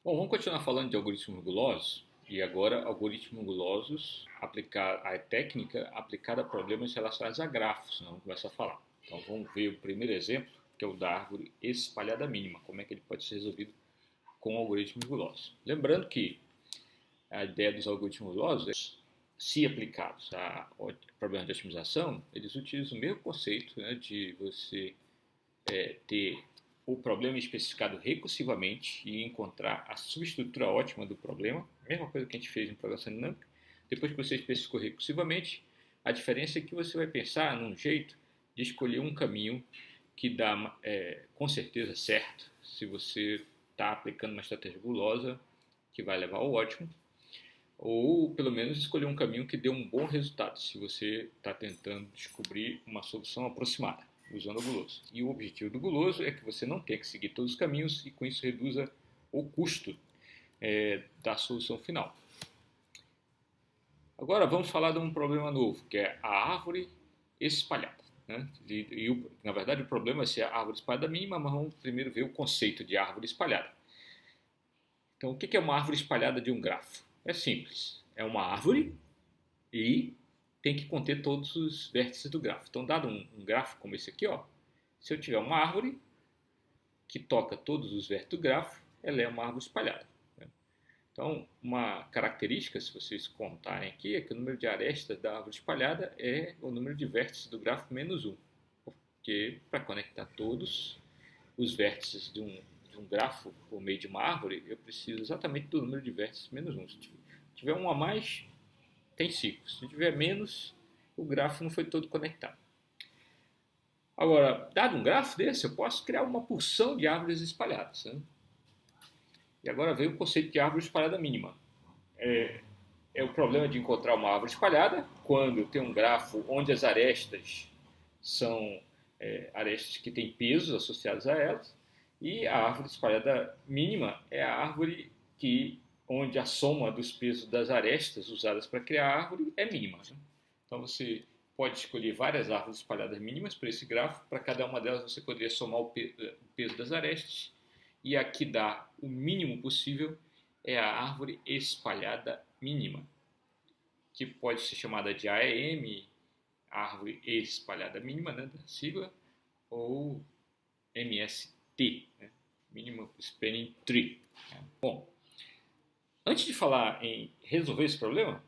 Bom, vamos continuar falando de algoritmos gulosos e agora algoritmos gulosos aplicar a técnica aplicada a problemas relacionados a grafos, né? Vamos começar a falar. Então vamos ver o primeiro exemplo, que é o da árvore espalhada mínima, como é que ele pode ser resolvido com algoritmos gulosos. Lembrando que a ideia dos algoritmos gulosos é, se aplicados a problemas de otimização, eles utilizam o mesmo conceito, né, de você ter o problema especificado recursivamente e encontrar a subestrutura ótima do problema, mesma coisa que a gente fez em programação dinâmica. Depois que você especificou recursivamente, a diferença é que você vai pensar num jeito de escolher um caminho que dá com certeza certo, se você está aplicando uma estratégia gulosa que vai levar ao ótimo, ou pelo menos escolher um caminho que dê um bom resultado, se você está tentando descobrir uma solução aproximada usando o guloso. E o objetivo do guloso é que você não tenha que seguir todos os caminhos e com isso reduza o custo da solução final. Agora vamos falar de um problema novo, que é a árvore espalhada. Né? Na verdade o problema é se a árvore espalhada mínima, mas vamos primeiro ver o conceito de árvore espalhada. Então o que é uma árvore espalhada de um grafo? É simples, é uma árvore e tem que conter todos os vértices do grafo. Então, dado um grafo como esse aqui, ó, se eu tiver uma árvore que toca todos os vértices do grafo, ela é uma árvore espalhada. Né? Então, uma característica, se vocês contarem aqui, é que o número de arestas da árvore espalhada é o número de vértices do grafo menos 1. Porque para conectar todos os vértices de um grafo por meio de uma árvore, eu preciso exatamente do número de vértices menos 1. Se tiver um a mais, tem ciclo. Se tiver menos, o grafo não foi todo conectado. Agora, dado um grafo desse, eu posso criar uma porção de árvores espalhadas. Né? E agora vem o conceito de árvore espalhada mínima. É o problema de encontrar uma árvore espalhada quando tem um grafo onde as arestas são arestas que têm pesos associados a elas, e a árvore espalhada mínima é a árvore onde a soma dos pesos das arestas usadas para criar a árvore é mínima. Né? Então você pode escolher várias árvores espalhadas mínimas para esse grafo, para cada uma delas você poderia somar o peso das arestas, e a que dá o mínimo possível é a árvore espalhada mínima, que pode ser chamada de AEM, árvore espalhada mínima, né, da sigla, ou MST, né, Minimum Spanning Tree. Bom, antes de falar em resolver esse problema,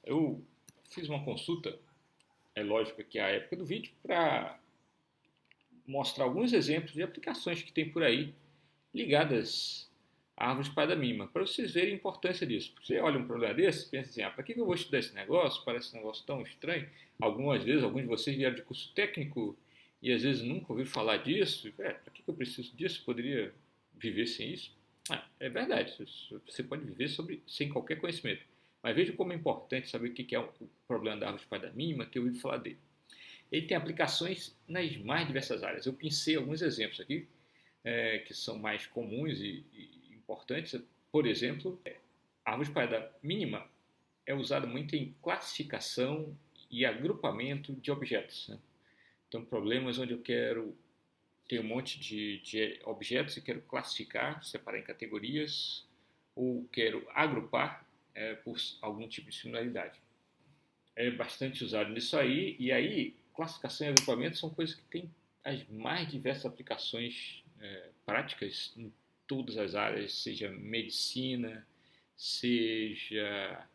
eu fiz uma consulta, é lógico que é a época do vídeo, para mostrar alguns exemplos de aplicações que tem por aí ligadas à árvore espada mínima, para vocês verem a importância disso. Porque você olha um problema desse, pensa assim, para que eu vou estudar esse negócio? Parece um negócio tão estranho. Algumas vezes, alguns de vocês vieram de curso técnico e às vezes nunca ouviram falar disso. Para que eu preciso disso? Poderia viver sem isso? É verdade, você pode viver sem qualquer conhecimento. Mas veja como é importante saber o que é o problema da árvore espada mínima, ter ouvido falar dele. Ele tem aplicações nas mais diversas áreas. Eu pensei alguns exemplos aqui, que são mais comuns e importantes. Por exemplo, a árvore espada mínima é usada muito em classificação e agrupamento de objetos. Né? Então, problemas onde eu quero ter um monte de objetos e quero classificar, separar em categorias, ou quero agrupar por algum tipo de similaridade. É bastante usado nisso aí, e aí classificação e agrupamento são coisas que têm as mais diversas aplicações práticas em todas as áreas, seja medicina, seja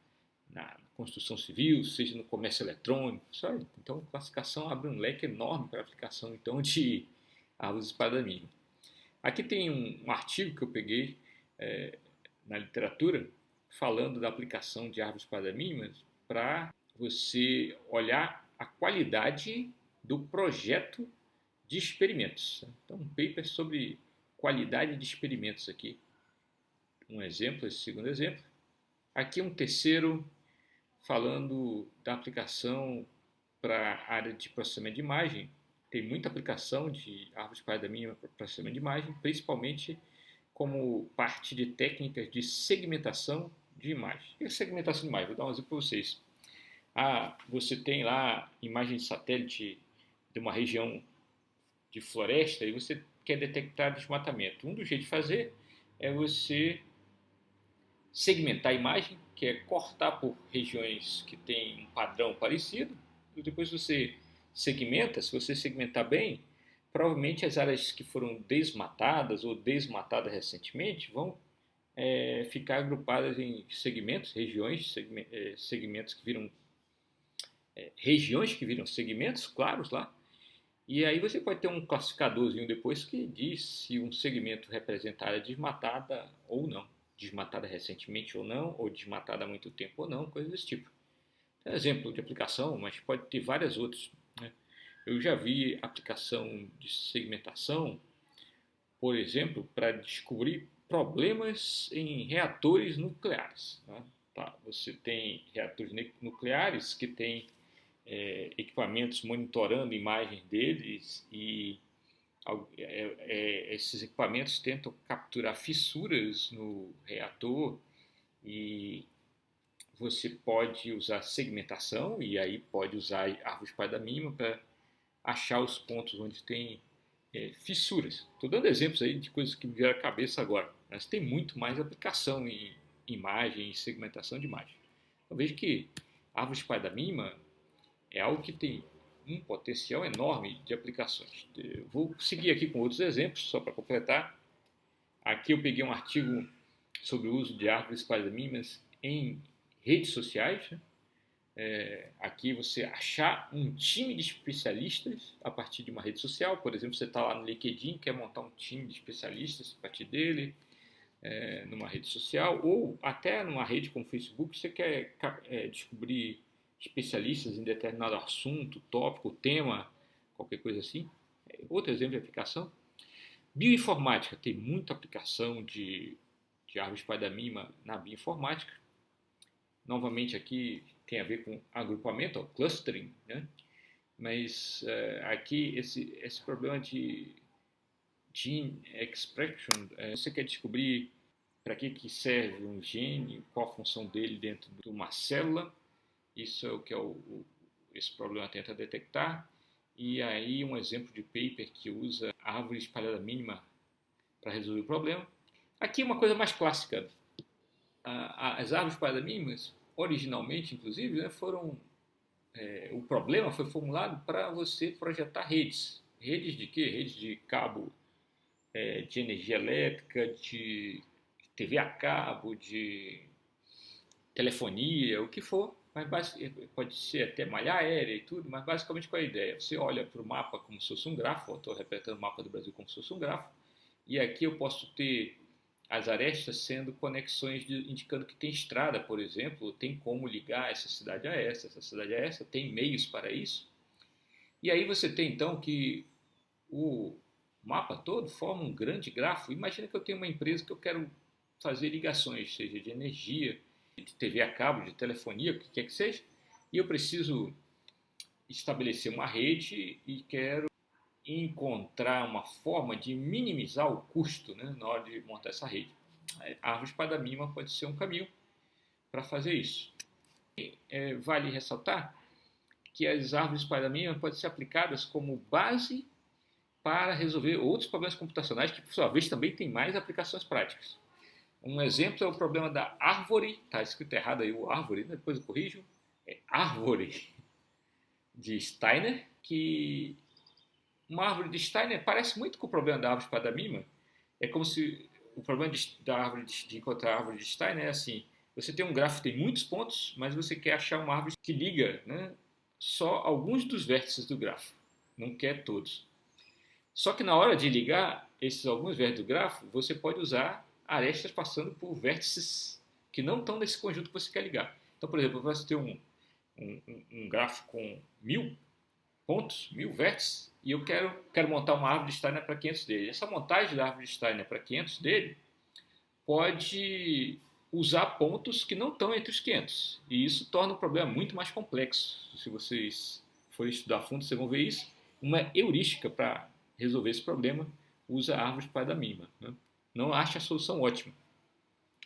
na construção civil, seja no comércio eletrônico, sabe? Então, classificação abre um leque enorme para a aplicação então de árvores espada mínima. Aqui tem um artigo que eu peguei na literatura falando da aplicação de árvores espada mínimas para você olhar a qualidade do projeto de experimentos. Então, um paper sobre qualidade de experimentos aqui. Um exemplo, esse segundo exemplo. Aqui um terceiro falando da aplicação para a área de processamento de imagem. Tem muita aplicação de árvore espada mínima para processamento de imagem, principalmente como parte de técnicas de segmentação de imagem. O que é segmentação de imagem? Vou dar um exemplo para vocês. Você tem lá imagem de satélite de uma região de floresta e você quer detectar desmatamento. Um dos jeitos de fazer é você segmentar a imagem, que é cortar por regiões que têm um padrão parecido, e depois você segmenta. Se você segmentar bem, provavelmente as áreas que foram desmatadas ou desmatadas recentemente vão ficar agrupadas em segmentos, regiões, segmentos que viram regiões que viram segmentos claros lá. E aí você pode ter um classificadorzinho depois que diz se um segmento representa área desmatada ou não, desmatada recentemente ou não, ou desmatada há muito tempo ou não, coisas desse tipo. É um exemplo de aplicação, mas pode ter várias outras, né? Eu já vi aplicação de segmentação, por exemplo, para descobrir problemas em reatores nucleares, né? Tá, você tem reatores nucleares que têm equipamentos monitorando imagens deles e esses equipamentos tentam capturar fissuras no reator e você pode usar segmentação e aí pode usar árvore espada mínima para achar os pontos onde tem fissuras. Estou dando exemplos aí de coisas que me vieram à cabeça agora, mas tem muito mais aplicação em imagem e segmentação de imagem. Eu vejo que a árvore espada mínima é algo que tem um potencial enorme de aplicações. Eu vou seguir aqui com outros exemplos, só para completar. Aqui eu peguei um artigo sobre o uso de árvores espada mínimas em redes sociais. Aqui você achar um time de especialistas a partir de uma rede social. Por exemplo, você está lá no LinkedIn, quer montar um time de especialistas a partir dele, numa rede social, ou até numa rede como o Facebook, você quer descobrir especialistas em determinado assunto, tópico, tema, qualquer coisa assim. Outro exemplo de aplicação. Bioinformática, tem muita aplicação de árvore espada mínima na bioinformática. Novamente aqui tem a ver com agrupamento, ou clustering, né? Mas aqui esse problema de gene expression, você quer descobrir para que serve um gene, qual a função dele dentro de uma célula. Isso é o que esse problema tenta detectar. E aí um exemplo de paper que usa a árvore espalhada mínima para resolver o problema. Aqui uma coisa mais clássica. As árvores espalhadas mínimas, originalmente, inclusive, né, o problema foi formulado para você projetar redes. Redes de quê? Redes de cabo de energia elétrica, de TV a cabo, de telefonia, o que for. Mas pode ser até malha aérea e tudo, mas basicamente qual é a ideia? Você olha para o mapa como se fosse um grafo, eu estou representando o mapa do Brasil como se fosse um grafo, e aqui eu posso ter as arestas sendo conexões indicando que tem estrada, por exemplo, tem como ligar essa cidade a essa cidade a essa, tem meios para isso. E aí você tem então que o mapa todo forma um grande grafo. Imagina que eu tenho uma empresa que eu quero fazer ligações, seja de energia, de TV a cabo, de telefonia, o que quer que seja, e eu preciso estabelecer uma rede e quero encontrar uma forma de minimizar o custo, né, na hora de montar essa rede. A árvore espada mínima pode ser um caminho para fazer isso. Vale ressaltar que as árvores espada mínima podem ser aplicadas como base para resolver outros problemas computacionais que, por sua vez, também têm mais aplicações práticas. Um exemplo é o problema da árvore, está escrito errado aí o árvore, né? Depois eu corrijo, é árvore de Steiner, que uma árvore de Steiner parece muito com o problema da árvore espada mínima. É como se o problema da árvore de encontrar a árvore de Steiner é assim: você tem um gráfico que tem muitos pontos, mas você quer achar uma árvore que liga, né, só alguns dos vértices do gráfico, não quer todos. Só que na hora de ligar esses alguns vértices do gráfico, você pode usar arestas passando por vértices que não estão nesse conjunto que você quer ligar. Então, por exemplo, você tem um gráfico com 1000 pontos, 1000 vértices, e eu quero montar uma árvore de Steiner para 500 dele. Essa montagem da árvore de Steiner para 500 dele pode usar pontos que não estão entre os 500. E isso torna o problema muito mais complexo. Se vocês forem estudar a fundo, vocês vão ver isso. Uma heurística para resolver esse problema usa a árvore espada mínima, né? Não acha a solução ótima,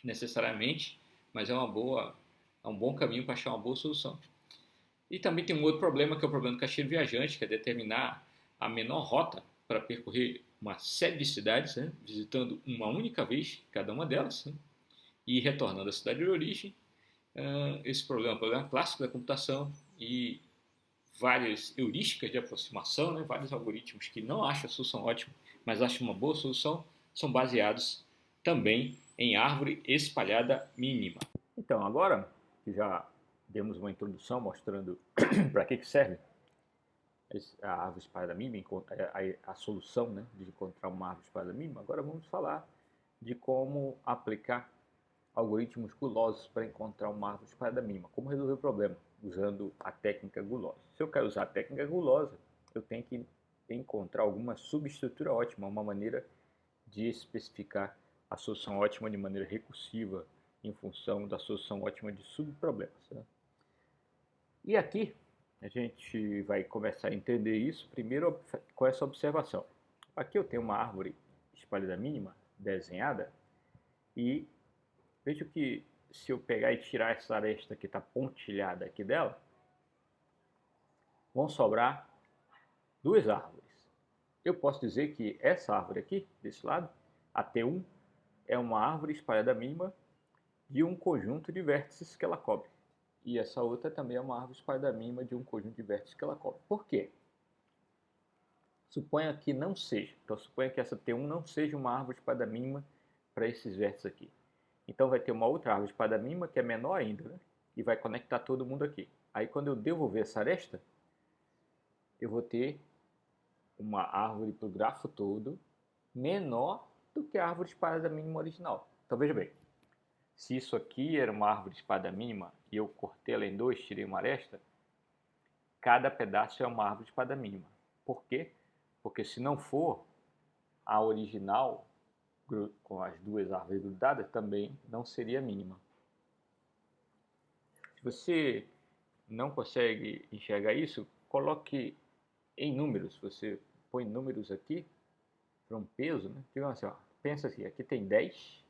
necessariamente, mas é um bom caminho para achar uma boa solução. E também tem um outro problema, que é o problema do caixeiro viajante, que é determinar a menor rota para percorrer uma série de cidades, né, visitando uma única vez cada uma delas, né, E retornando à cidade de origem, esse problema é um problema clássico da computação e várias heurísticas de aproximação, né, vários algoritmos que não acham a solução ótima, mas acham uma boa solução, são baseados também em árvore espalhada mínima. Então, agora que já demos uma introdução mostrando para que serve a árvore espalhada mínima, a solução, né, de encontrar uma árvore espalhada mínima, agora vamos falar de como aplicar algoritmos gulosos para encontrar uma árvore espalhada mínima. Como resolver o problema usando a técnica gulosa. Se eu quero usar a técnica gulosa, eu tenho que encontrar alguma subestrutura ótima, uma maneira de especificar a solução ótima de maneira recursiva em função da solução ótima de subproblemas. Né? E aqui a gente vai começar a entender isso primeiro com essa observação. Aqui eu tenho uma árvore espalhada mínima desenhada e vejo que se eu pegar e tirar essa aresta que está pontilhada aqui dela, vão sobrar duas árvores. Eu posso dizer que essa árvore aqui, desse lado, a T1, é uma árvore espalhada mínima de um conjunto de vértices que ela cobre. E essa outra também é uma árvore espalhada mínima de um conjunto de vértices que ela cobre. Por quê? Suponha que não seja. Então, suponha que essa T1 não seja uma árvore espalhada mínima para esses vértices aqui. Então vai ter uma outra árvore espada mínima que é menor ainda, né? E vai conectar todo mundo aqui. Aí quando eu devolver essa aresta, eu vou ter uma árvore para o grafo todo menor do que a árvore espada mínima original. Então veja bem, se isso aqui era uma árvore espada mínima e eu cortei ela em dois, tirei uma aresta, cada pedaço é uma árvore espada mínima. Por quê? Porque se não for, a original com as duas árvores grudadas também não seria mínima. Se você não consegue enxergar isso, coloque em números. Você põe números aqui para um peso, né? Digamos assim, ó, pensa assim, aqui tem 10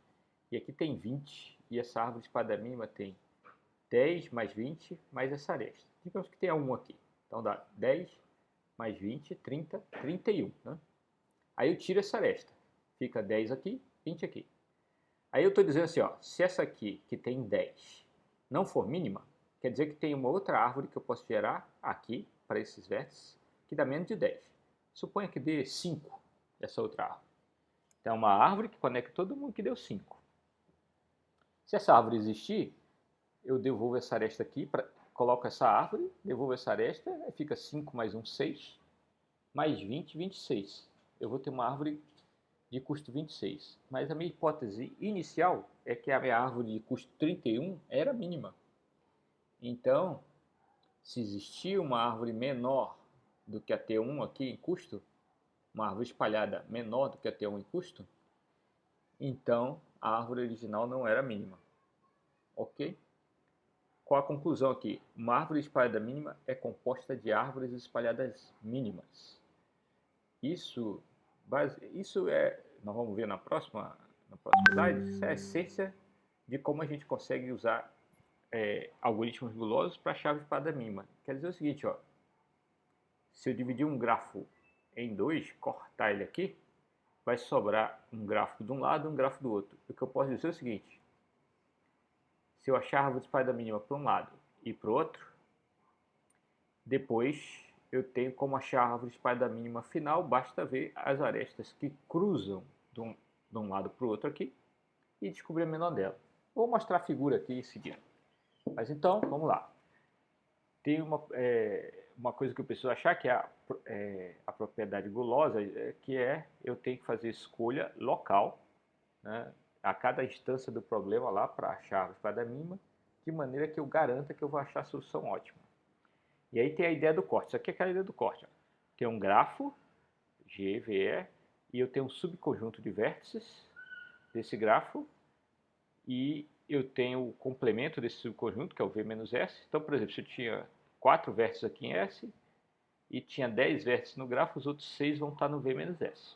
e aqui tem 20 e essa árvore espada mínima tem 10 mais 20 mais essa aresta. Digamos que tenha 1 aqui. Então dá 10 mais 20, 30, 31. Né? Aí eu tiro essa aresta. Fica 10 aqui, 20 aqui. Aí eu estou dizendo assim, ó, se essa aqui, que tem 10, não for mínima, quer dizer que tem uma outra árvore que eu posso gerar aqui, para esses vértices, que dá menos de 10. Suponha que dê 5, essa outra árvore. Então, é uma árvore que conecta todo mundo que deu 5. Se essa árvore existir, eu devolvo essa aresta aqui, coloco essa árvore, devolvo essa aresta, fica 5 mais 1, 6, mais 20, 26. Eu vou ter uma árvore de custo 26. Mas a minha hipótese inicial é que a minha árvore de custo 31 era mínima. Então, se existir uma árvore menor do que a T1 aqui em custo, uma árvore espalhada menor do que a T1 em custo, então a árvore original não era mínima. Ok? Qual a conclusão aqui? Uma árvore espalhada mínima é composta de árvores espalhadas mínimas. Isso é, nós vamos ver na próxima slide, isso é a essência de como a gente consegue usar algoritmos gulosos para chave espada mínima. Quer dizer o seguinte, ó, se eu dividir um grafo em dois, cortar ele aqui, vai sobrar um gráfico de um lado e um gráfico do outro. O que eu posso dizer é o seguinte, se eu achar a árvore espada mínima para um lado e para o outro, depois eu tenho como achar a árvore espada mínima final, basta ver as arestas que cruzam de um lado para o outro aqui e descobrir a menor dela. Vou mostrar a figura aqui em seguida. Mas então, vamos lá. Tem uma coisa que eu preciso achar que é a propriedade gulosa, que é eu tenho que fazer escolha local, né, a cada instância do problema lá para achar a árvore espada mínima, de maneira que eu garanta que eu vou achar a solução ótima. E aí tem a ideia do corte. Isso aqui é aquela ideia do corte. Ó. Tem um grafo, G, V, E, e eu tenho um subconjunto de vértices desse grafo, e eu tenho o complemento desse subconjunto, que é o V menos S. Então, por exemplo, se eu tinha 4 vértices aqui em S, e tinha 10 vértices no grafo, os outros 6 vão estar no V menos S.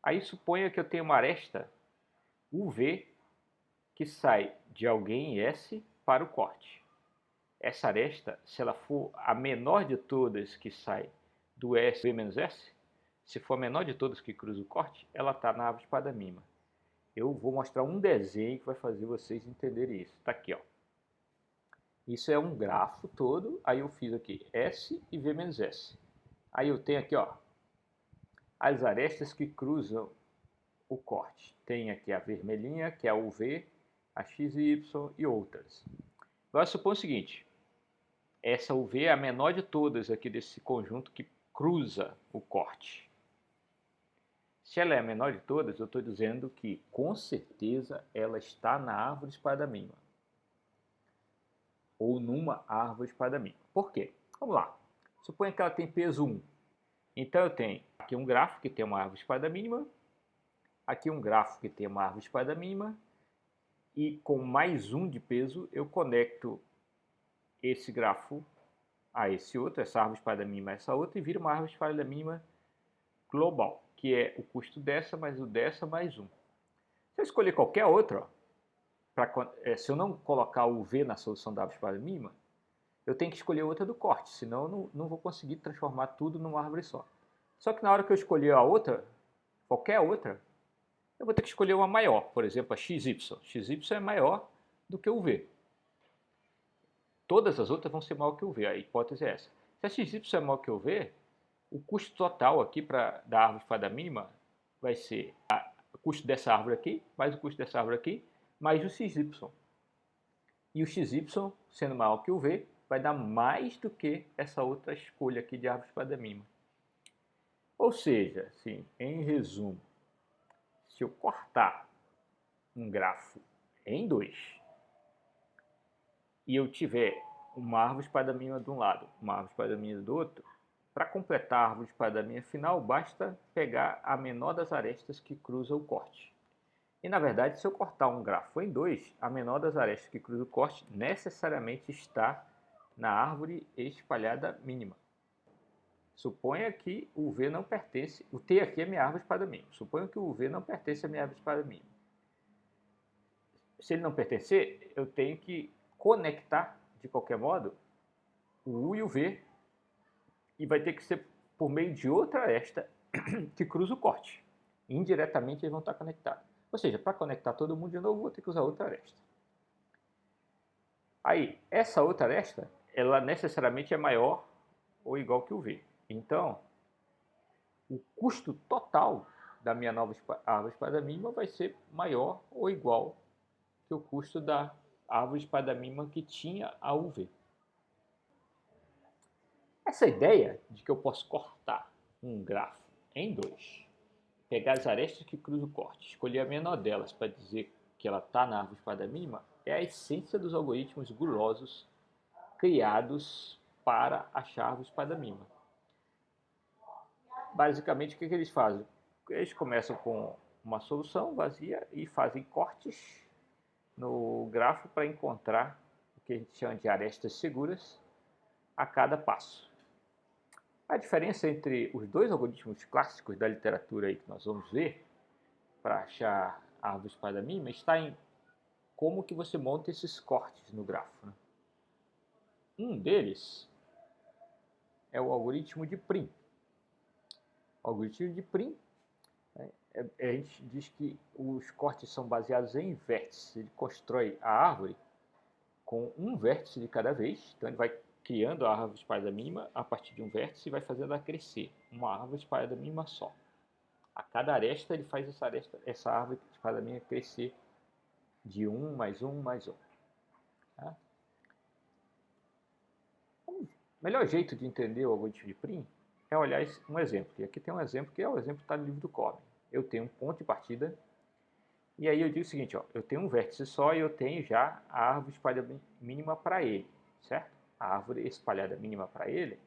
Aí suponha que eu tenho uma aresta UV que sai de alguém em S para o corte. Essa aresta, se ela for a menor de todas que sai do S, V menos S, se for a menor de todas que cruza o corte, ela está na árvore espada mínima. Eu vou mostrar um desenho que vai fazer vocês entenderem isso. Está aqui, ó. Isso é um grafo todo, aí eu fiz aqui S e V menos S. Aí eu tenho aqui, ó, as arestas que cruzam o corte. Tem aqui a vermelhinha, que é a UV, a XY e outras. Agora supõe o seguinte, essa UV é a menor de todas aqui desse conjunto que cruza o corte. Se ela é a menor de todas, eu estou dizendo que com certeza ela está na árvore espada mínima. Ou numa árvore espada mínima. Por quê? Vamos lá. Suponha que ela tem peso 1. Então eu tenho aqui um grafo que tem uma árvore espada mínima, aqui um grafo que tem uma árvore espada mínima, e com mais 1 de peso eu conecto esse grafo a esse outro, essa árvore espada mínima a essa outra, e vira uma árvore espada mínima global, que é o custo dessa mais o dessa mais 1. Se eu escolher qualquer outra, se eu não colocar o V na solução da árvore espada mínima, eu tenho que escolher outra do corte, senão eu não vou conseguir transformar tudo numa árvore só. Só que na hora que eu escolher a outra, qualquer outra, eu vou ter que escolher uma maior, por exemplo, a XY. XY é maior do que o V. Todas as outras vão ser maior que o V, a hipótese é essa. Se a XY é maior que o V, o custo total aqui da árvore espada mínima vai ser o custo dessa árvore aqui, mais o custo dessa árvore aqui, mais o XY. E o XY, sendo maior que o V, vai dar mais do que essa outra escolha aqui de árvore espada mínima. Ou seja, assim, em resumo, se eu cortar um grafo em 2 e eu tiver uma árvore espada mínima de um lado, uma árvore espada mínima do outro, para completar a árvore espada mínima final, basta pegar a menor das arestas que cruza o corte. E na verdade, se eu cortar um grafo em 2, a menor das arestas que cruza o corte necessariamente está na árvore espalhada mínima. Suponha que o V não pertence, o T aqui é minha árvore espada mínima. Suponha que o V não pertence à minha árvore espada mínima. Se ele não pertencer, eu tenho que conectar, de qualquer modo, o U e o V, e vai ter que ser por meio de outra aresta que cruza o corte. Indiretamente eles vão estar conectados. Ou seja, para conectar todo mundo de novo, vou ter que usar outra aresta. Aí, essa outra aresta, ela necessariamente é maior ou igual que o V. Então, o custo total da minha nova árvore espada mínima vai ser maior ou igual que o custo da árvore espada mínima que tinha a UV. Essa ideia de que eu posso cortar um grafo em 2, pegar as arestas que cruzam o corte, escolher a menor delas para dizer que ela está na árvore espada mínima, é a essência dos algoritmos gulosos criados para achar a árvore espada mínima. Basicamente, o que eles fazem? Eles começam com uma solução vazia e fazem cortes no grafo para encontrar o que a gente chama de arestas seguras a cada passo. A diferença entre os dois algoritmos clássicos da literatura aí que nós vamos ver para achar a árvore espada mínima está em como que você monta esses cortes no grafo, né? Um deles é o algoritmo de Prim. O algoritmo de Prim, a gente diz que os cortes são baseados em vértices. Ele constrói a árvore com um vértice de cada vez, então ele vai criando a árvore espada mínima a partir de um vértice e vai fazendo ela crescer, uma árvore espada mínima só. A cada aresta ele faz essa árvore espada mínima crescer de um mais um mais um. Tá? O melhor jeito de entender o algoritmo de Prim é olhar um exemplo. E aqui tem um exemplo que é o exemplo que está no livro do Corbin. Eu tenho um ponto de partida e aí eu digo o seguinte, ó, eu tenho um vértice só e eu tenho já a árvore espalhada mínima para ele, certo? A árvore espalhada mínima para ele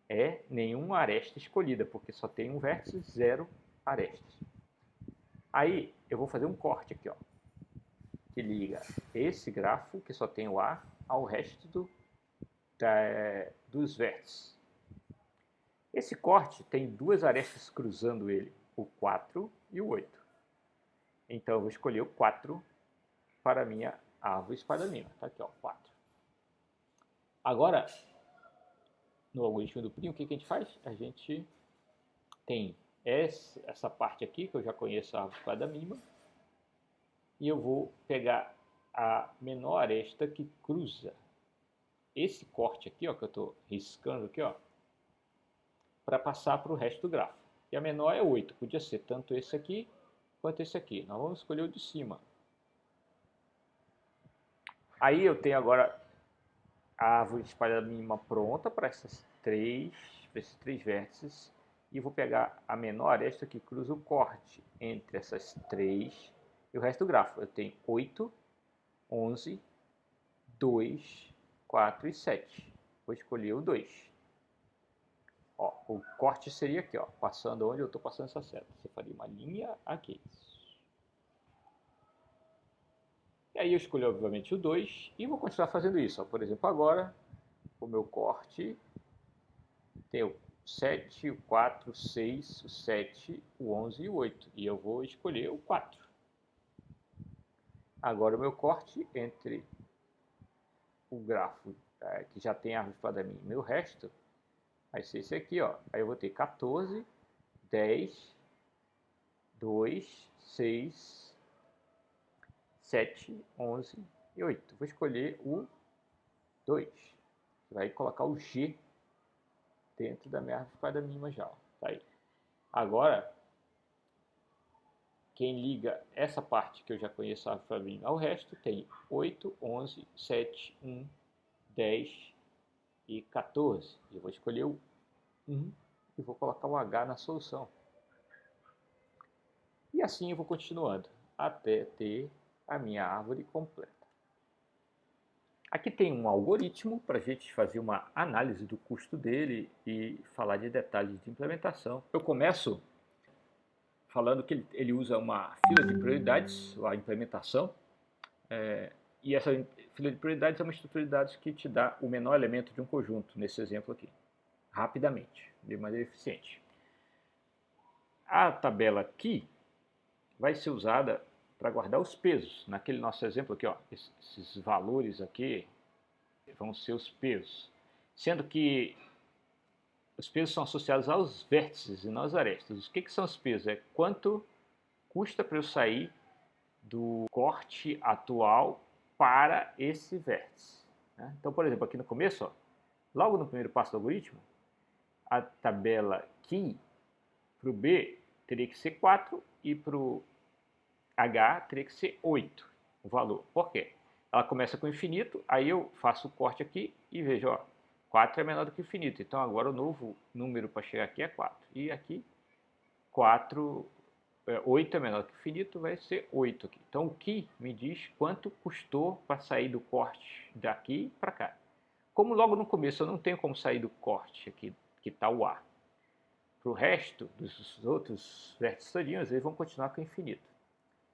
é nenhuma aresta escolhida, porque só tem um vértice, 0 arestas. Aí eu vou fazer um corte aqui, ó, que liga esse grafo, que só tem o A, ao resto dos vértices. Esse corte tem duas arestas cruzando ele, o 4 e o 8. Então eu vou escolher o 4 para a minha árvore espada mínima. Tá aqui, ó, 4. Agora, no algoritmo do Prim, o que a gente faz? A gente tem essa parte aqui, que eu já conheço a árvore espada mínima, e eu vou pegar a menor aresta que cruza esse corte aqui, ó, que eu estou riscando aqui, ó, para passar para o resto do grafo. E a menor é 8, podia ser tanto esse aqui quanto esse aqui. Nós vamos escolher o de cima. Aí eu tenho agora a árvore espalhada mínima pronta para esses três vértices. E vou pegar a menor aresta que cruza o corte entre essas três e o resto do grafo. Eu tenho 8, 11, 2, 4 e 7. Vou escolher o 2. Ó, o corte seria aqui, ó, passando onde eu estou passando essa seta. Você faria uma linha aqui. E aí eu escolhi, obviamente, o 2 e vou continuar fazendo isso. Ó. Por exemplo, agora, o meu corte tem o 7, o 4, o 6, o 7, o 11 e o 8. E eu vou escolher o 4. Agora o meu corte entre o grafo que já tem a árvore para mim e o resto vai ser esse aqui, ó. Aí eu vou ter 14, 10, 2, 6, 7, 11 e 8. Vou escolher o 2. Vai colocar o G dentro da minha árvore para mínima já. Ó. Tá aí. Agora, quem liga essa parte que eu já conheço a árvore para mínima ao resto tem 8, 11, 7, 1, 10 e 14. Eu vou escolher o 1 e vou colocar o H na solução. E assim eu vou continuando até ter a minha árvore completa. Aqui tem um algoritmo para a gente fazer uma análise do custo dele e falar de detalhes de implementação. Eu começo falando que ele usa uma fila de prioridades, a implementação, e essa fila de prioridades é uma estrutura de dados que te dá o menor elemento de um conjunto, nesse exemplo aqui, rapidamente, de maneira eficiente. A tabela aqui vai ser usada para guardar os pesos. Naquele nosso exemplo aqui, ó, esses valores aqui vão ser os pesos. Sendo que os pesos são associados aos vértices e não às arestas. O que são os pesos? É quanto custa para eu sair do corte atual para esse vértice. Né? Então, por exemplo, aqui no começo, ó, logo no primeiro passo do algoritmo, a tabela key para o B teria que ser 4 e para o H teria que ser 8 o valor. Por quê? Ela começa com infinito, aí eu faço o corte aqui e vejo, ó, 4 é menor do que infinito. Então agora o novo número para chegar aqui é 4. E aqui 8 é menor do que infinito, vai ser 8 aqui. Então o que me diz quanto custou para sair do corte daqui para cá. Como logo no começo eu não tenho como sair do corte aqui, que está o A. Para o resto dos outros vértices todinhos, eles vão continuar com infinito.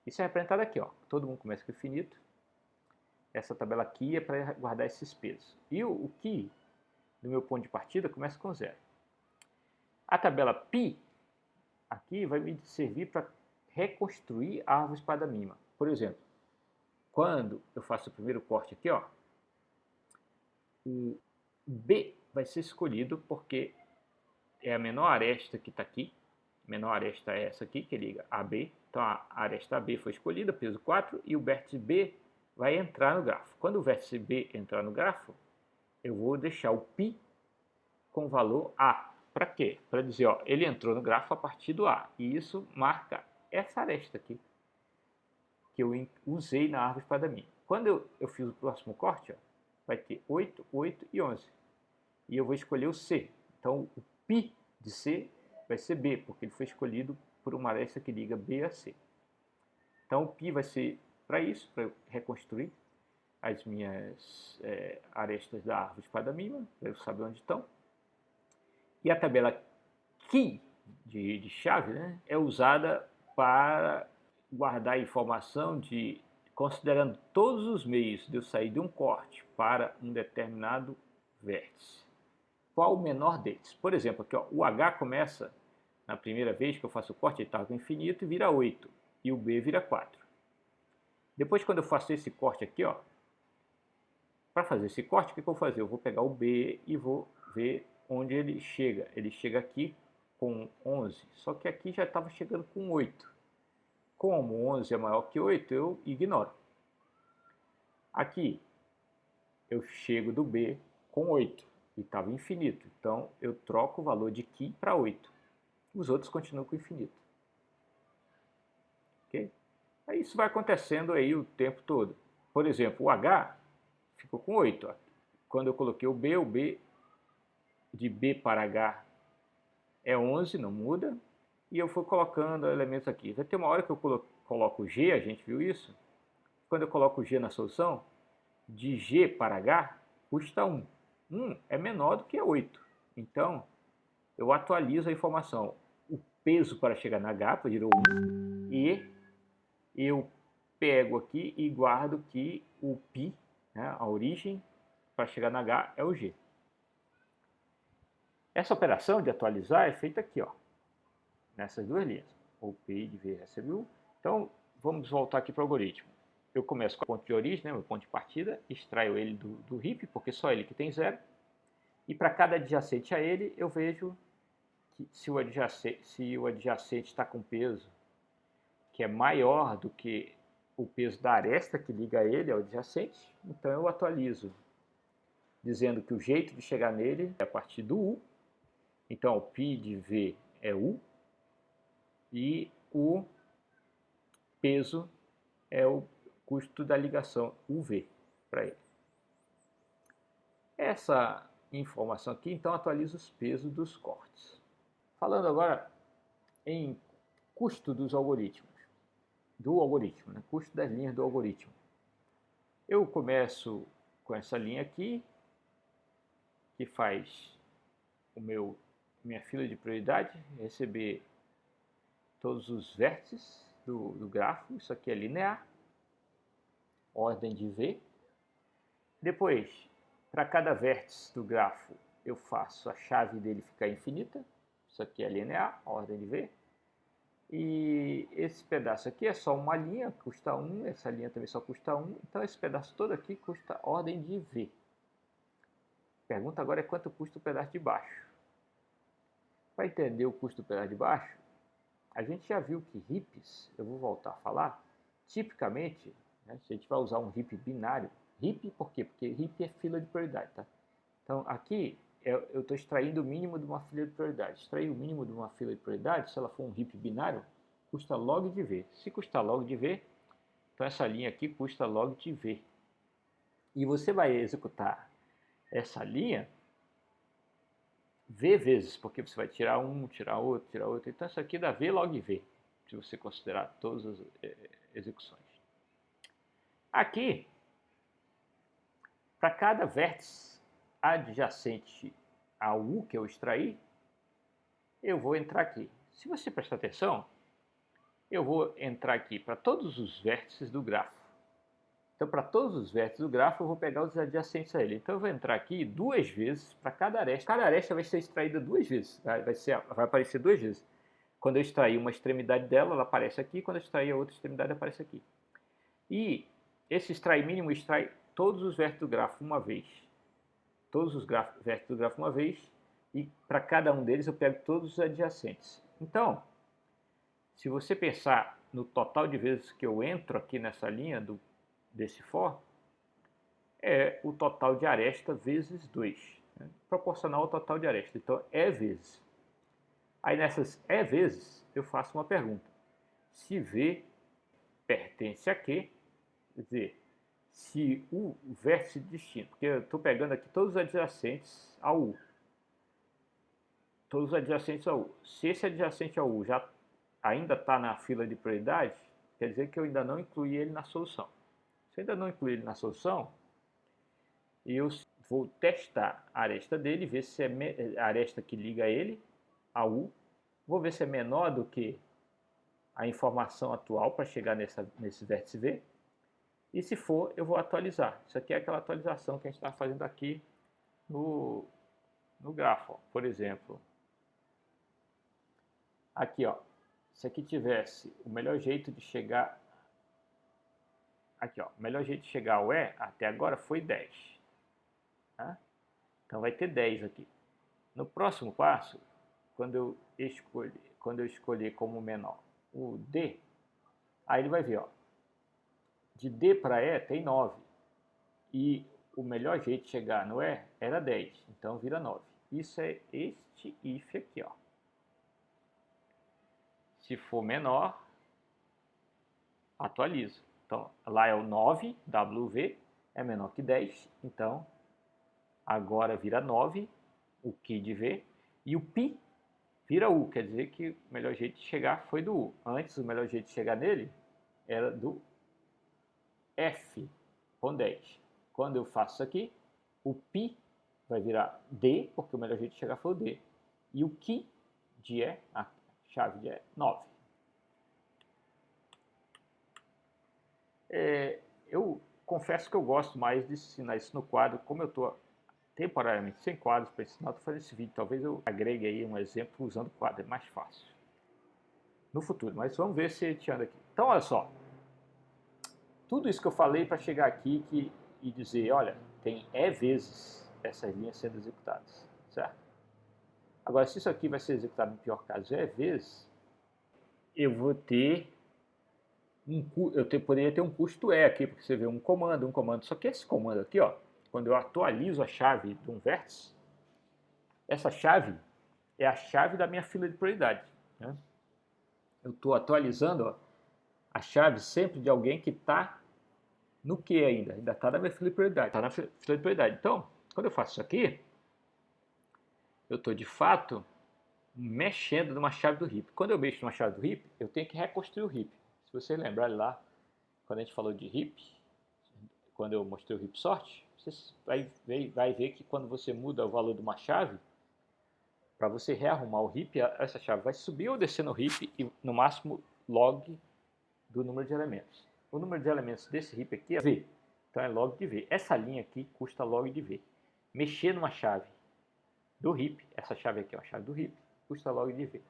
Isso é representado aqui, ó. Todo mundo começa com infinito. Essa tabela aqui é para guardar esses pesos. E o que, do meu ponto de partida, começa com 0. A tabela π aqui vai me servir para reconstruir a árvore espada mínima. Por exemplo, quando eu faço o primeiro corte aqui, ó, o B vai ser escolhido porque é a menor aresta que está aqui. A menor aresta é essa aqui, que liga AB. Então a aresta AB foi escolhida, peso 4, e o vértice B vai entrar no grafo. Quando o vértice B entrar no grafo, eu vou deixar o π com valor A. Para quê? Para dizer, ó, ele entrou no grafo a partir do A. E isso marca essa aresta aqui, que eu usei na árvore espada mínima. Quando eu fiz o próximo corte, ó, vai ter 8, 8 e 11. E eu vou escolher o C. Então o π de C vai ser B, porque ele foi escolhido por uma aresta que liga B a C. Então o π vai ser para isso, para reconstruir as minhas arestas da árvore espada mínima, para eu saber onde estão. E a tabela key de chave, né, é usada para guardar a informação de, considerando todos os meios de eu sair de um corte para um determinado vértice. Qual o menor deles? Por exemplo, aqui, ó, o H começa, na primeira vez que eu faço o corte, ele está com infinito e vira 8. E o B vira 4. Depois, quando eu faço esse corte aqui, ó, para fazer esse corte, o que eu vou fazer? Eu vou pegar o B e vou ver onde ele chega. Ele chega aqui com 11, só que aqui já estava chegando com 8. Como 11 é maior que 8, eu ignoro. Aqui, eu chego do B com 8 e estava infinito. Então, eu troco o valor de Ki para 8. Os outros continuam com infinito. Ok? Aí isso vai acontecendo aí o tempo todo. Por exemplo, o H ficou com 8. Ó. Quando eu coloquei o B de B para H é 11, não muda. E eu fui colocando elementos aqui. Vai ter uma hora que eu coloco G, a gente viu isso. Quando eu coloco G na solução, de G para H custa 1. 1 é menor do que 8. Então, eu atualizo a informação. O peso para chegar na H virou 1 e eu pego aqui e guardo que o π, né, a origem para chegar na H é o G. Essa operação de atualizar é feita aqui, ó, nessas duas linhas. O π de V recebe 1. Então, vamos voltar aqui para o algoritmo. Eu começo com o ponto de origem, né, meu ponto de partida, extraio ele do heap, porque só ele que tem 0. E para cada adjacente a ele, eu vejo que se o adjacente está com peso que é maior do que o peso da aresta que liga ele ao adjacente, então eu atualizo, dizendo que o jeito de chegar nele é a partir do U. Então, o π de V é U e o peso é o custo da ligação UV para ele. Essa informação aqui, então, atualiza os pesos dos cortes. Falando agora em custo dos algoritmos, né? Custo das linhas do algoritmo. Eu começo com essa linha aqui, que faz minha fila de prioridade, receber todos os vértices do grafo. Isso aqui é linear, ordem de V. Depois, para cada vértice do grafo, eu faço a chave dele ficar infinita. Isso aqui é linear, ordem de V. E esse pedaço aqui é só uma linha, custa 1. Essa linha também só custa 1. Então, esse pedaço todo aqui custa ordem de V. A pergunta agora é quanto custa o pedaço de baixo. Para entender o custo do pedaço de baixo, a gente já viu que heaps, eu vou voltar a falar, tipicamente, né, se a gente vai usar um heap binário, heap por quê? Porque heap é fila de prioridade, tá? Então aqui eu estou extraindo o mínimo de uma fila de prioridade. Extrair o mínimo de uma fila de prioridade, se ela for um heap binário, custa log de V. Se custar log de V, então essa linha aqui custa log de V. E você vai executar essa linha V vezes, porque você vai tirar um, tirar outro, tirar outro. Então isso aqui dá V log V, se você considerar todas as execuções. Aqui, para cada vértice adjacente ao U que eu extraí, eu vou entrar aqui. Se você prestar atenção, eu vou entrar aqui para todos os vértices do grafo. Então, para todos os vértices do grafo, eu vou pegar os adjacentes a ele. Então, eu vou entrar aqui duas vezes para cada aresta. Cada aresta vai ser extraída duas vezes. Vai aparecer duas vezes. Quando eu extrair uma extremidade dela, ela aparece aqui. Quando eu extrair a outra extremidade, aparece aqui. E esse extrai mínimo extrai todos os vértices do grafo uma vez. Todos os vértices do grafo uma vez. E para cada um deles, eu pego todos os adjacentes. Então, se você pensar no total de vezes que eu entro aqui nessa linha desse for, é o total de aresta vezes 2, né? Proporcional ao total de aresta. Então, é vezes. Aí nessas é vezes, eu faço uma pergunta. Se V pertence a quê? Quer dizer, se o vértice de destino, porque eu estou pegando aqui todos os adjacentes ao U. Todos os adjacentes ao U. Se esse adjacente ao U já ainda está na fila de prioridade, quer dizer que eu ainda não incluí ele na solução. Se eu ainda não incluir ele na solução, eu vou testar a aresta dele, ver se é a aresta que liga ele a U. Vou ver se é menor do que a informação atual para chegar nesse vértice V. E se for, eu vou atualizar. Isso aqui é aquela atualização que a gente está fazendo aqui no grafo. Ó. Por exemplo, aqui, ó, se aqui tivesse o melhor jeito de chegar. Aqui, ó, o melhor jeito de chegar ao E até agora foi 10. Tá? Então vai ter 10 aqui. No próximo passo, quando eu escolher como menor o D, Aí ele vai ver, ó, de D para E tem 9. E o melhor jeito de chegar no E era 10. Então vira 9. Isso é este if aqui, ó. Se for menor, atualiza. Então, lá é o 9, WV, é menor que 10. Então, agora vira 9, o Q de V. E o Pi vira U, quer dizer que o melhor jeito de chegar foi do U. Antes, o melhor jeito de chegar nele era do F com 10. Quando eu faço isso aqui, o Pi vai virar D, porque o melhor jeito de chegar foi o D. E o Q de E, a chave de E, 9. Eu confesso que eu gosto mais de ensinar isso no quadro, como eu estou temporariamente sem quadros para ensinar, estou fazendo esse vídeo. Talvez eu agregue aí um exemplo usando quadro, é mais fácil no futuro, mas vamos ver se te anda aqui. Então, olha só, tudo isso que eu falei para chegar aqui e dizer, olha, tem E vezes essas linhas sendo executadas, certo? Agora, se isso aqui vai ser executado no pior caso E vezes, eu vou ter poderia ter um custo E aqui, porque você vê um comando. Só que esse comando aqui, ó, quando eu atualizo a chave de um vértice, essa chave é a chave da minha fila de prioridade. Né? Eu estou atualizando, ó, a chave sempre de alguém que está no que ainda está na minha fila de prioridade. Está na fila de prioridade. Então, quando eu faço isso aqui, eu estou de fato mexendo numa chave do heap. Quando eu mexo numa chave do heap, eu tenho que reconstruir o heap. Se vocês lembrarem lá, quando a gente falou de heap, quando eu mostrei o heap sort, você vai ver que quando você muda o valor de uma chave, para você rearrumar o heap, essa chave vai subir ou descer no heap e no máximo log do número de elementos. O número de elementos desse heap aqui é V, então é log de V. Essa linha aqui custa log de V. Mexer numa chave do heap, essa chave aqui é uma chave do heap, custa log de V.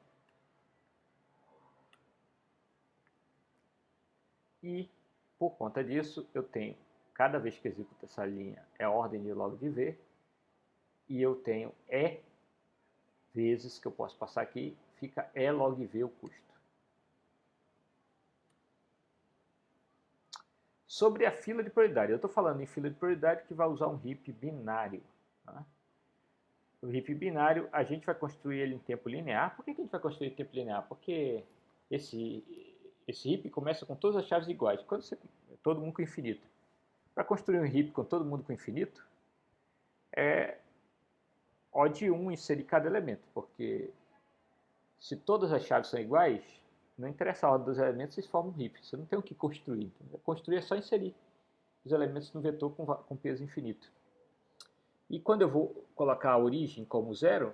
E por conta disso, eu tenho, cada vez que eu executo essa linha, é a ordem de log de V, e eu tenho E vezes que eu posso passar aqui, fica E log V o custo. Sobre a fila de prioridade, eu estou falando em fila de prioridade que vai usar um heap binário. Tá? O heap binário, a gente vai construir ele em tempo linear. Por que a gente vai construir em tempo linear? Porque esse heap começa com todas as chaves iguais, todo mundo com infinito. Para construir um heap com todo mundo com infinito, é O de 1 inserir cada elemento, porque se todas as chaves são iguais, não interessa a ordem dos elementos, vocês formam um heap. Você não tem o que construir. Então, construir é só inserir os elementos no vetor com peso infinito. E quando eu vou colocar a origem como zero,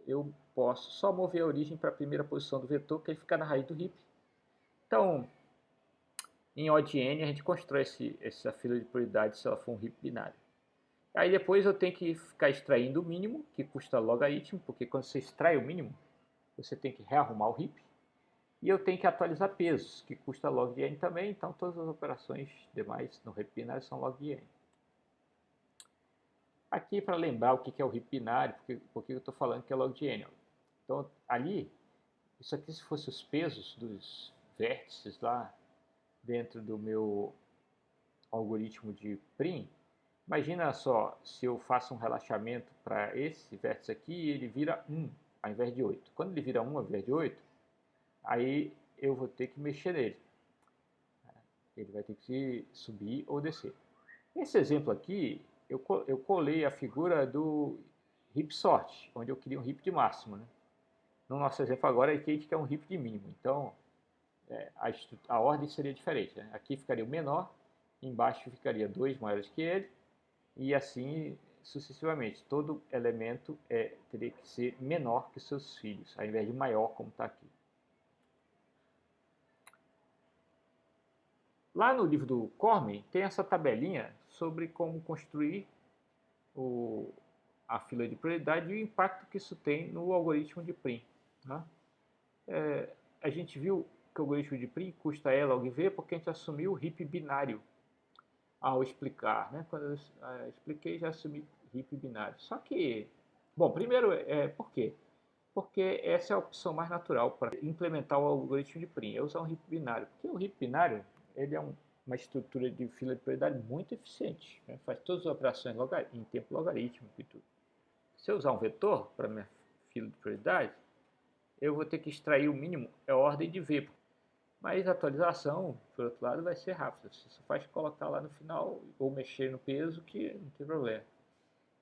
eu posso só mover a origem para a primeira posição do vetor, que ele fica na raiz do heap. Então, em O de n, a gente constrói essa fila de prioridade se ela for um heap binário. Aí depois eu tenho que ficar extraindo o mínimo, que custa logaritmo, porque quando você extrai o mínimo, você tem que rearrumar o heap. E eu tenho que atualizar pesos, que custa log de n também, então todas as operações demais no heap binário são log de n. Aqui para lembrar o que é o heap binário, porque eu estou falando que é log de n. Então ali, isso aqui se fosse os pesos dos vértices lá dentro do meu algoritmo de prim, imagina só, se eu faço um relaxamento para esse vértice aqui, ele vira 1 ao invés de 8. Quando ele vira 1 ao invés de 8, aí eu vou ter que mexer nele. Ele vai ter que subir ou descer. Nesse exemplo aqui, eu colei a figura do heap sort, onde eu queria um heap de máximo. Né? No nosso exemplo agora, aqui a gente quer um heap de mínimo. Então, a ordem seria diferente. Né? Aqui ficaria o menor, embaixo ficaria 2 maiores que ele, e assim sucessivamente. Todo elemento teria que ser menor que seus filhos, ao invés de maior, como está aqui. Lá no livro do Cormen tem essa tabelinha sobre como construir a fila de prioridade e o impacto que isso tem no algoritmo de prim. Né? A gente viu que o algoritmo de prim custa E log V porque a gente assumiu o heap binário ao explicar. Né? Quando eu expliquei, já assumi heap binário. Só que, bom, primeiro, por quê? Porque essa é a opção mais natural para implementar o algoritmo de Prim, é usar um heap binário. Porque o heap binário ele é uma estrutura de fila de prioridade muito eficiente, né? Faz todas as operações em tempo logarítmico e tudo. Se eu usar um vetor para minha fila de prioridade, eu vou ter que extrair o mínimo, é a ordem de V. Mas a atualização, por outro lado, vai ser rápida. Você só faz colocar lá no final ou mexer no peso que não tem problema.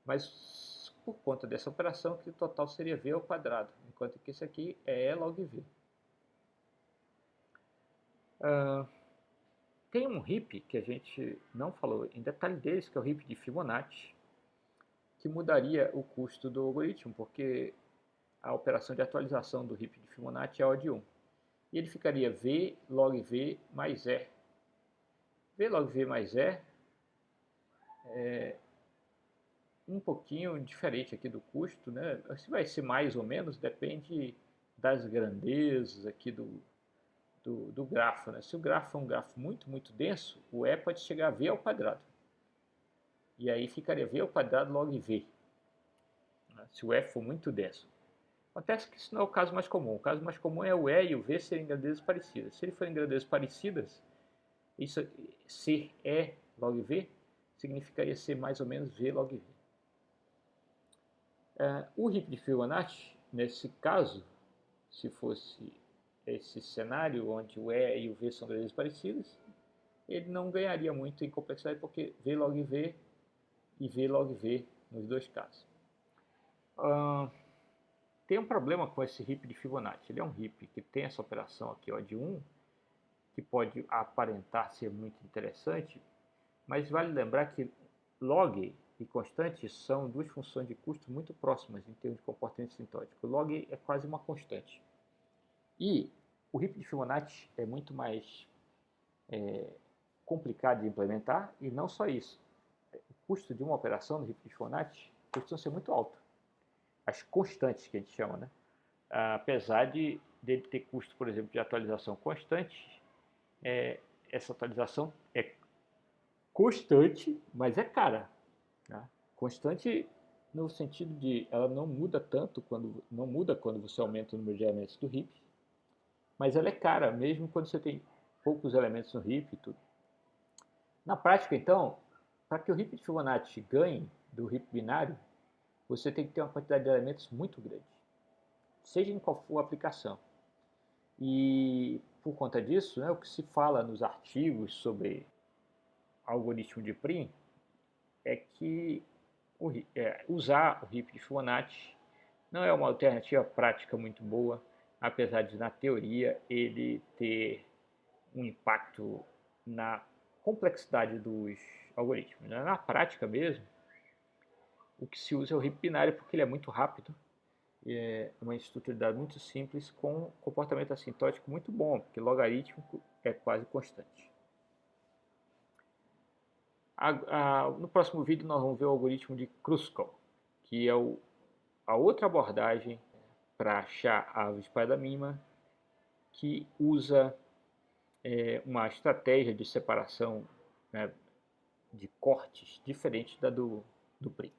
Mas por conta dessa operação, que o total seria V ao quadrado, enquanto que esse aqui é E log V. Tem um heap que a gente não falou em detalhe deles, que é o heap de Fibonacci, que mudaria o custo do algoritmo, porque a operação de atualização do heap de Fibonacci é O de 1. E ele ficaria V log V mais E. V log V mais E é um pouquinho diferente aqui do custo, né? Se vai ser mais ou menos, depende das grandezas aqui do grafo, né? Se o grafo é um grafo muito denso, o E pode chegar a V ao quadrado. E aí ficaria V ao quadrado log V, né? Se o E for muito denso. Acontece que isso não é o caso mais comum. O caso mais comum é o E e o V serem grandezas parecidas. Se ele for em grandezas parecidas, isso ser E log V significaria ser mais ou menos V log V. O heap de Fibonacci, nesse caso, se fosse esse cenário onde o E e o V são grandezas parecidas, ele não ganharia muito em complexidade, porque V log V e V log V nos dois casos. Tem um problema com esse heap de Fibonacci. Ele é um heap que tem essa operação aqui, ó, de 1, que pode aparentar ser muito interessante, mas vale lembrar que log e constante são duas funções de custo muito próximas em termos de comportamento sintótico. O log é quase uma constante. E o heap de Fibonacci é muito mais complicado de implementar, e não só isso. O custo de uma operação no heap de Fibonacci costuma ser muito alto. As constantes que a gente chama, né? Apesar de ele ter custo, por exemplo, de atualização constante, essa atualização é constante, mas é cara, né? Constante no sentido de ela não muda tanto quando você aumenta o número de elementos do heap, mas ela é cara mesmo quando você tem poucos elementos no heap e tudo. Na prática, então, para que o heap de Fibonacci ganhe do heap binário, você tem que ter uma quantidade de elementos muito grande, seja em qual for a aplicação. E por conta disso, né, o que se fala nos artigos sobre algoritmo de Prim é que usar o heap de Fibonacci não é uma alternativa prática muito boa, apesar de, na teoria, ele ter um impacto na complexidade dos algoritmos. Na prática mesmo, o que se usa é o heap binário porque ele é muito rápido, é uma estrutura de dados muito simples com comportamento assintótico muito bom, porque logarítmico é quase constante. No próximo vídeo nós vamos ver o algoritmo de Kruskal, que é a outra abordagem para achar a árvore espalhada mínima, que usa uma estratégia de separação, né, de cortes diferente da do Prim.